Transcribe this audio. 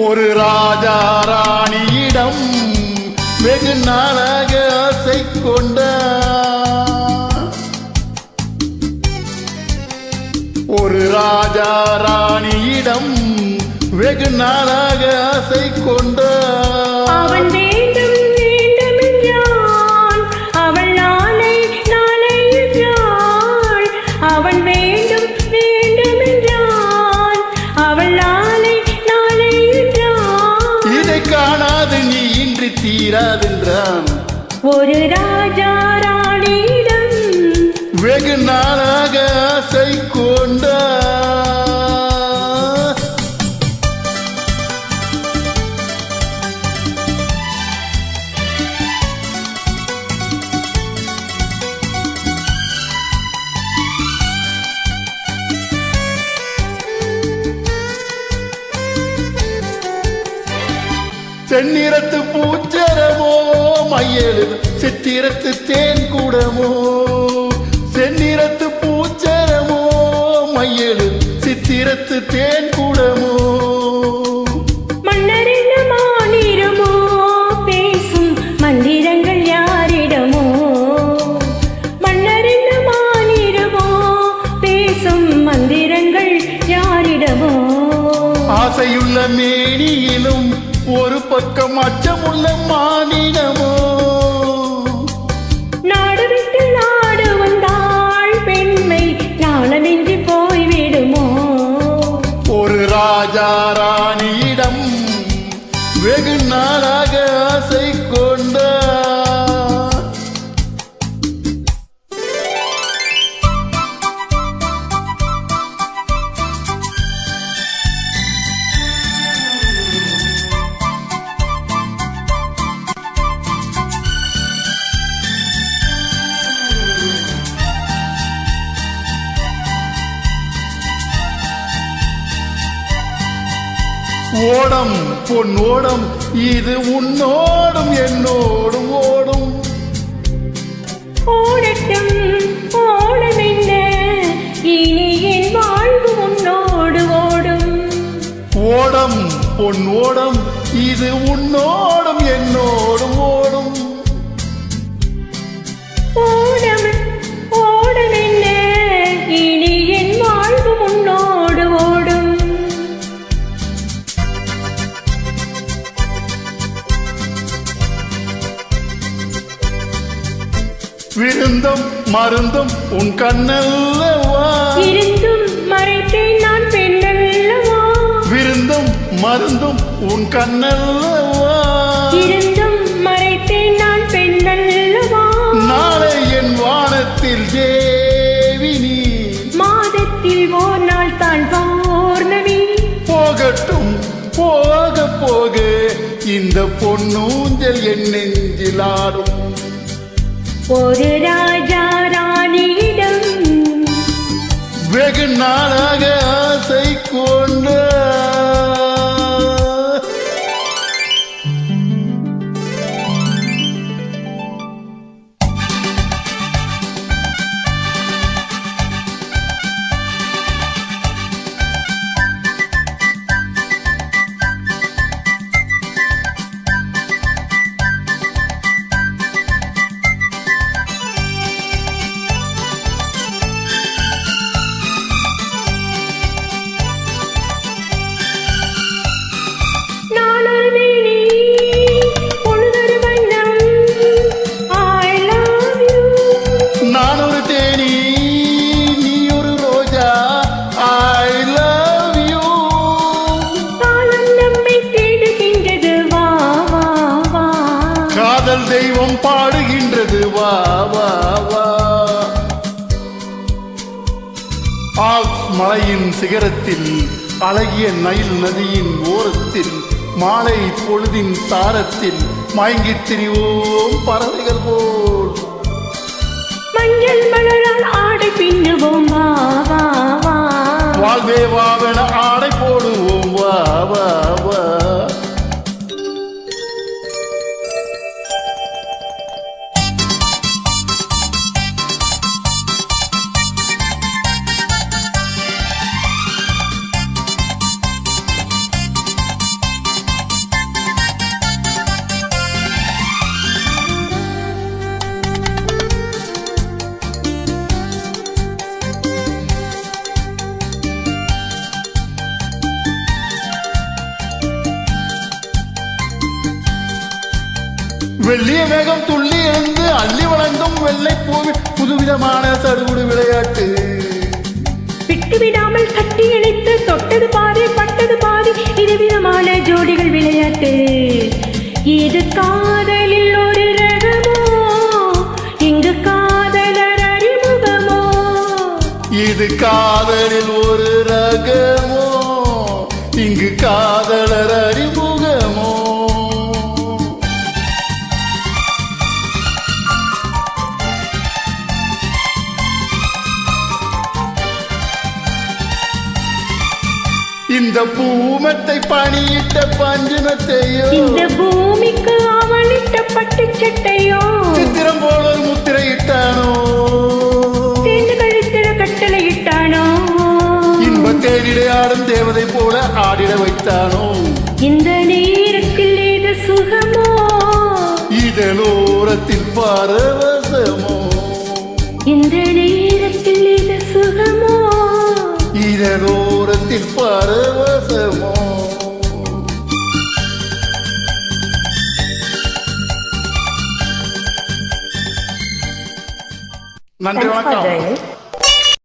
ஒரு ராஜா ராணியிடம் வெகு நாளாக ஆசை கொண்ட ஒரு ராஜா ராணியிடம் வெகு நாளாக ஆசை கொண்ட அவன் வேண்டும் வேண்டும் என்றான் அவள் நாளை நாளை என்றாள் அவன் வேண்டும் வேண்டும் என்றான் அவள் நாளை நாளை என்றாள் இதை காணாது நீ இன்றி தீராதென்றான் ஒரு ராஜா ராணியிடம் வெகு நாளாக ஆசை கொண்ட செந்நிறத்து பூச்சரமோ மையெழு சித்திரத்து தேன் கூடமோ செந்நிறத்து பூச்சரமோ மையெழு சித்திரத்து தேன் கூடமோ மன்னரின் மாநிறமோ பேசும் மந்திரங்கள் யாரிடமோ மன்னரின் மாநிறமோ பேசும் மந்திரங்கள் யாரிடமோ ஆசையுள்ள மேனியிலும் ஒரு பக்கம் அச்சமுள்ள மானிடமோ நாடு விட்டு நாடு வந்தாள் பெண்மை நாணமின்றி போய்விடுமோ ஒரு ராஜா ராணியிடம் வெகு நாளாக ஆசை கொண்ட ஓடம் பொன்னோடம் இது உன்னோடும் என்னோடும் ஓடும் ஓடட்டும் ஓடம் என்ன இனி என் வாழ்வு உன்னோடு ஓடும் ஓடம் பொன்னோடம் இது உன்னோடும் என்னோடும் ஓடும் ஓடம் ஓடம் என்ன இனி என் வாழ்வு உன்னோடு ஓடும் விருந்தும் மருந்தும் உன் கண்ணல்லவா இருந்தும் மறைத்தேன் நான் பெண்ணல்லவா விருந்தும் மருந்தும் உன் கண்ணல்லவா இருந்தும் மறைத்தேன் நான் பெண்ணல்லவா நாளை என் வானத்தில் தேவினி மாதத்தில் ஓர் நாள் தான் பௌர்ணமி போகட்டும் போக போக இந்த பொன்னூஞ்சல் என் நெஞ்சில் ஆடும் ஒரு ராஜா ராணியிடம் வெகு நாளாக ஆசை கொண்ட காதல் தெய்வம் பாடுகின்றது வா வா வா ஆல்ப்ஸ் மலையின் சிகரத்தில் அழகிய நைல் நதியின் ஓரத்தில் மாலை பொழுதின் சாரத்தில் மயங்கித் திரிவோம் பறவைகள் போல் மஞ்சள் மலரால் ஆடை பின்னுவோம் வா வா வா வாழ்வே வாவென ஆடை போடுவோம் வா வா வா வெள்ளிய மேகம் துள்ளி எழுந்து அள்ளி வழங்கும் வெள்ளை பூவி புதுவிதமான சடுகுடு விளையாட்டு விட்டு விடாமல் கட்டி இணைத்து தொட்டது பாதி பட்டது பாதி விதவிதமான ஜோடிகள் விளையாட்டு இது காதலில் ஒரு ரகமோ இங்கு காதலர் அறிமுகமோ இது காதலில் ஒரு ரகமோ இங்கு காதலர் அறிமுகமோ இந்த பூமத்தை பணியிட்ட பஞ்சுமத்தையோ இந்த பூமிக்கு அவளிட்ட பட்டு சட்டையோ சித்திரம் போல ஒரு முத்திரையிட்டானோ சேர்ந்து கழித்திட கட்டளையிட்டானோ இன்ப தேனிடை ஆடும் தேவதை போல ஆடிட வைத்தானோ இந்த நேரத்தில் இது சுகமோ இதழோரத்தில் பரவசமோ இந்த நேரத்தில் இது சுகமோ இதழோரத்தில் பரவசமோ நன்றி Thanks for வணக்கம் joining.